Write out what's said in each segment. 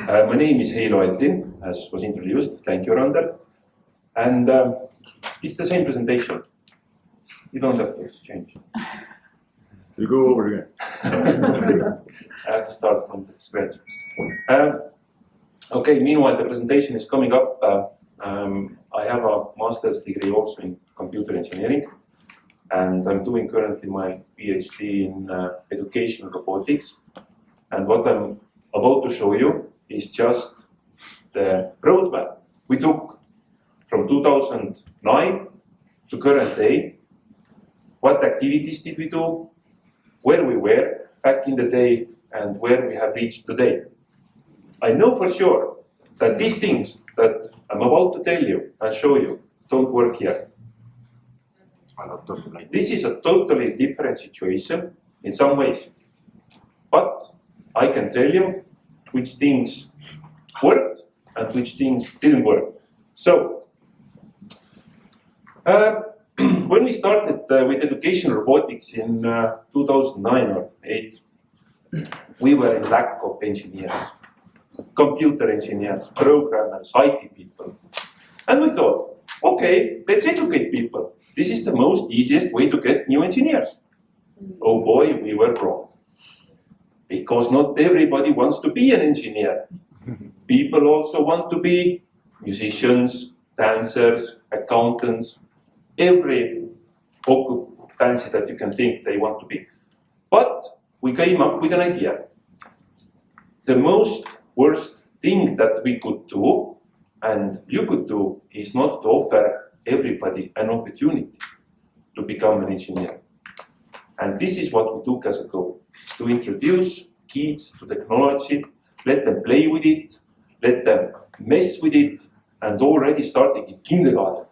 My name is Heilo Altin, as was introduced. Thank you, Rander. And it's the same presentation. You don't have to change. You go over again. I have to start from the scratch. Okay, meanwhile, the presentation is coming up. I have a master's degree also in computer engineering, and I'm doing currently my PhD in educational robotics. And what I'm about to show you is just the roadmap we took from 2009 to current day. What activities did we do, where we were back in the day, and where we have reached today. I know for sure that these things that I'm about to tell you and show you don't work here. This is a totally different situation in some ways. But I can tell you which things worked and which things didn't work. So, when we started with education robotics in 2009 or 8, we were in lack of engineers, computer engineers, programmers, IT people. And we thought, okay, let's educate people. This is the most easiest way to get new engineers. Oh boy, we were wrong. Because not everybody wants to be an engineer. People also want to be musicians, dancers, accountants, every occupancy that you can think they want to be. But we came up with an idea. The most worst thing that we could do, and you could do, is not to offer everybody an opportunity to become an engineer. And this is what we took as a goal, to introduce kids to technology, let them play with it, let them mess with it, and already starting in kindergarten.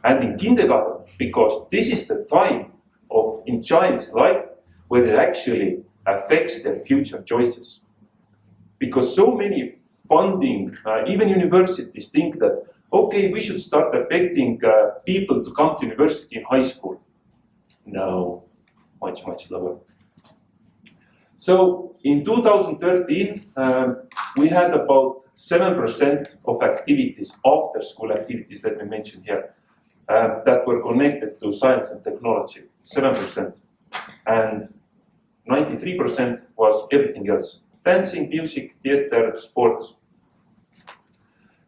And in kindergarten, because this is the time in child's life where it actually affects their future choices. Because so many funding, even universities think that, okay, we should start affecting people to come to university in high school. No, much, much lower. So in 2013, we had about 7% of activities, after school activities that we mentioned here, that were connected to science and technology, 7%. And 93% was everything else, dancing, music, theater, sports.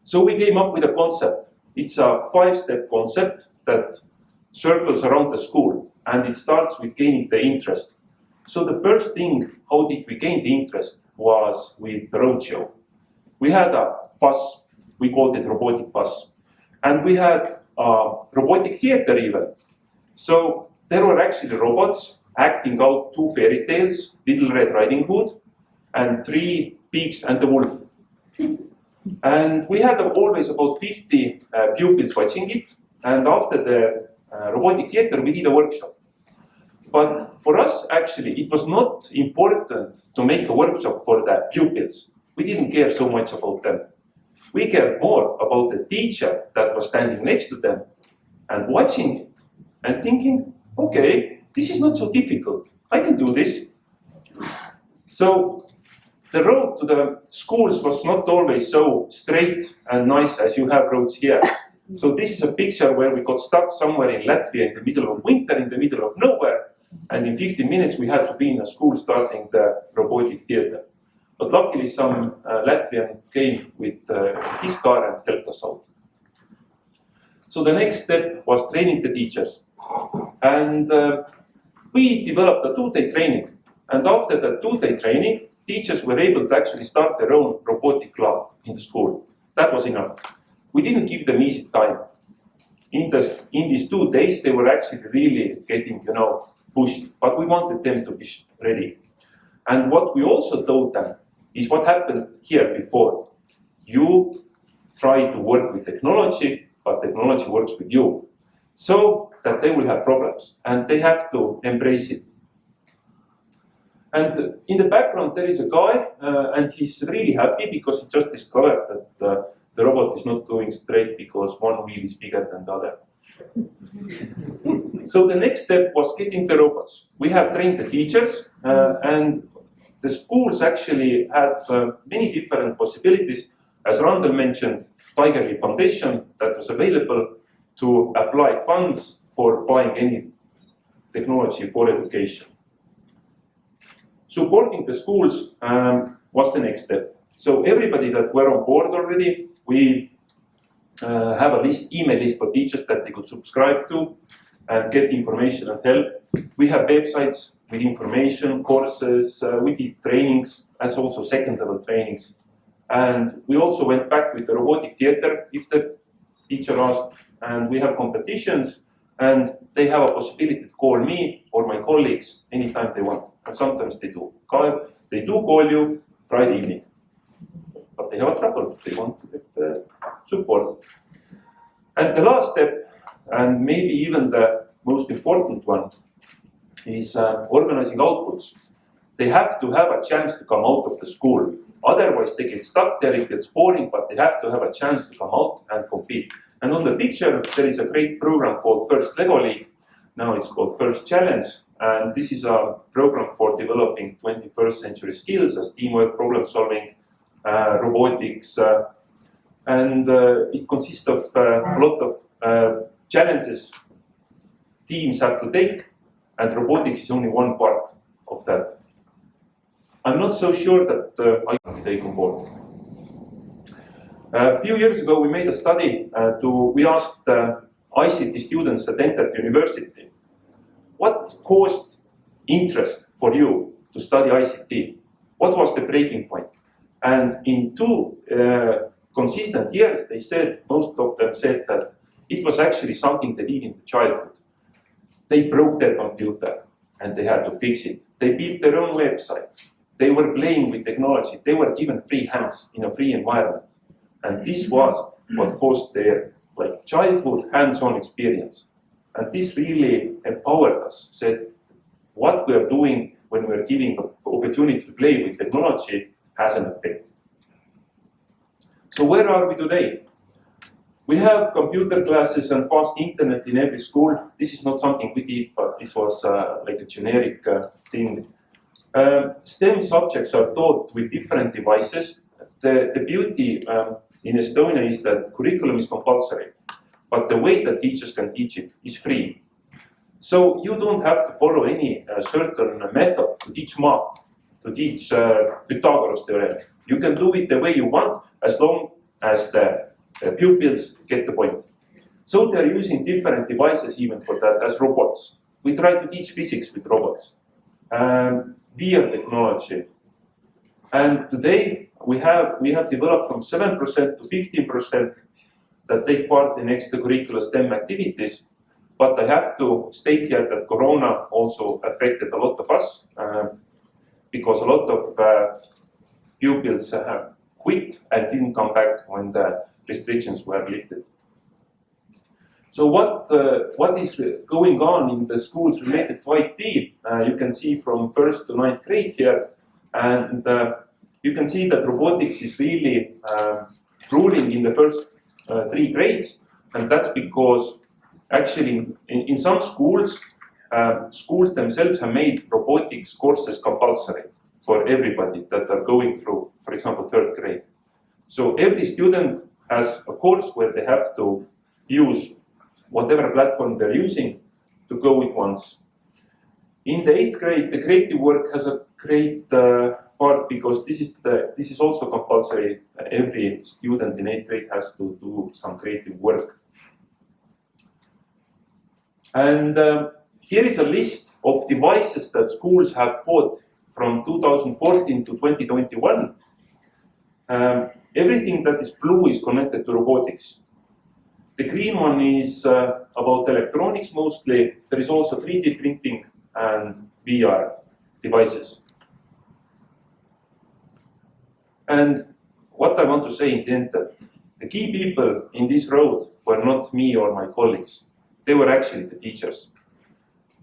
So we came up with a concept. It's a 5-step concept that circles around the school, and it starts with gaining the interest. So the first thing, how did we gain the interest, was with the roadshow. We had a bus, we called it robotic bus, and we had a robotic theater even. So there were actually robots acting out 2 fairy tales, Little Red Riding Hood, and 3 Pigs and the Wolf. And we had always about 50 pupils watching it, and after the robotic theater we did a workshop. But for us, actually, it was not important to make a workshop for the pupils. We didn't care so much about them. We cared more about the teacher that was standing next to them and watching it and thinking, okay, this is not so difficult. I can do this. So the road to the schools was not always so straight and nice as you have roads here. So this is a picture where we got stuck somewhere in Latvia in the middle of winter, in the middle of nowhere. And in 15 minutes, we had to be in a school starting the robotic theater. But luckily, some Latvian came with his car and helped us out. So the next step was training the teachers. And we developed a 2-day training. And after the 2-day training, teachers were able to actually start their own robotic lab in the school. That was enough. We didn't give them easy time. In these 2 days, they were actually really getting, pushed, but we wanted them to be ready. And what we also told them is what happened here before. You try to work with technology, but technology works with you. So that they will have problems, and they have to embrace it. And in the background, there is a guy, and he's really happy because he just discovered that the robot is not going straight because one wheel is bigger than the other. So the next step was getting the robots. We have trained the teachers, and the schools actually had many different possibilities. As Randall mentioned, Tigerly Foundation that was available to apply funds for buying any technology for education. Supporting the schools was the next step. So everybody that were on board already, we have a email list for teachers that they could subscribe to and get information and help. We have websites with information, courses, we did trainings, as also second level trainings. And we also went back with the robotic theater if the teacher asked, and we have competitions, and they have a possibility to call me or my colleagues anytime they want. And sometimes they do. They do call you Friday evening, but they have a trouble. They want to get support. And the last step, and maybe even the most important one, is organizing outputs. They have to have a chance to come out of the school. Otherwise, they get stuck there, it gets boring, but they have to have a chance to come out and compete. And on the picture, there is a great program called First Lego League. Now it's called First Challenge. And this is a program for developing 21st century skills as teamwork, problem solving, robotics. And it consists of a lot of challenges teams have to take. And robotics is only one part of that. I'm not so sure that I can take on board. A few years ago, we made a study we asked ICT students that entered university, what caused interest for you to study ICT? What was the breaking point? And in 2 consistent years, most of them said that it was actually something they did in the childhood. They broke their computer and they had to fix it. They built their own website. They were playing with technology. They were given free hands in a free environment. And this was what caused their childhood hands-on experience. And this really empowered us, said what we are doing when we are giving the opportunity to play with technology has an effect. So where are we today? We have computer classes and fast internet in every school. This is not something we did, but this was like a generic thing. STEM subjects are taught with different devices. The beauty in Estonia is that curriculum is compulsory, but the way that teachers can teach it is free. So you don't have to follow any certain method to teach math, to teach Pythagoras theorem. You can do it the way you want as long as the pupils get the point. So they're using different devices even for that as robots. We try to teach physics with robots. VR technology. And today we have developed from 7% to 15% that take part in extracurricular STEM activities. But I have to state here that Corona also affected a lot of us because a lot of pupils quit and didn't come back when the restrictions were lifted. So what is going on in the schools related to IT? You can see from 1st to 9th grade here, and you can see that robotics is really ruling in the first 3 grades, and that's because actually in some schools, schools themselves have made robotics courses compulsory for everybody that are going through, for example, 3rd grade. So every student has a course where they have to use whatever platform they're using to go it once. In the 8th grade, the creative work has a great part because this is also compulsory. Every student in 8th grade has to do some creative work. And here is a list of devices that schools have bought from 2014 to 2021. Everything that is blue is connected to robotics. The green one is about electronics mostly. There is also 3D printing and VR devices. And what I want to say in the end that the key people in this road were not me or my colleagues. They were actually the teachers.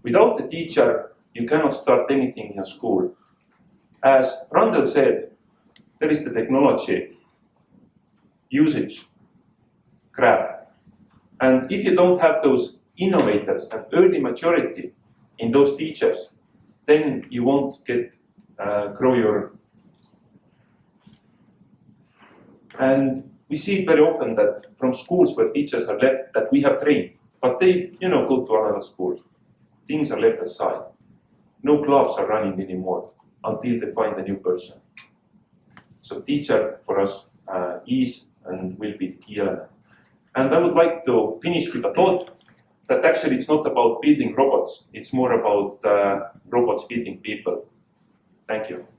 Without the teacher, you cannot start anything in a school. As Randall said, there is the technology, usage, grab. And if you don't have those innovators and early maturity in those teachers, then you won't get grow your. And we see it very often that from schools where teachers are left, that we have trained, but they, go to another school. Things are left aside. No clubs are running anymore until they find a new person. So teacher for us is and will be the key element. And I would like to finish with a thought that actually it's not about building robots, it's more about robots building people. Thank you.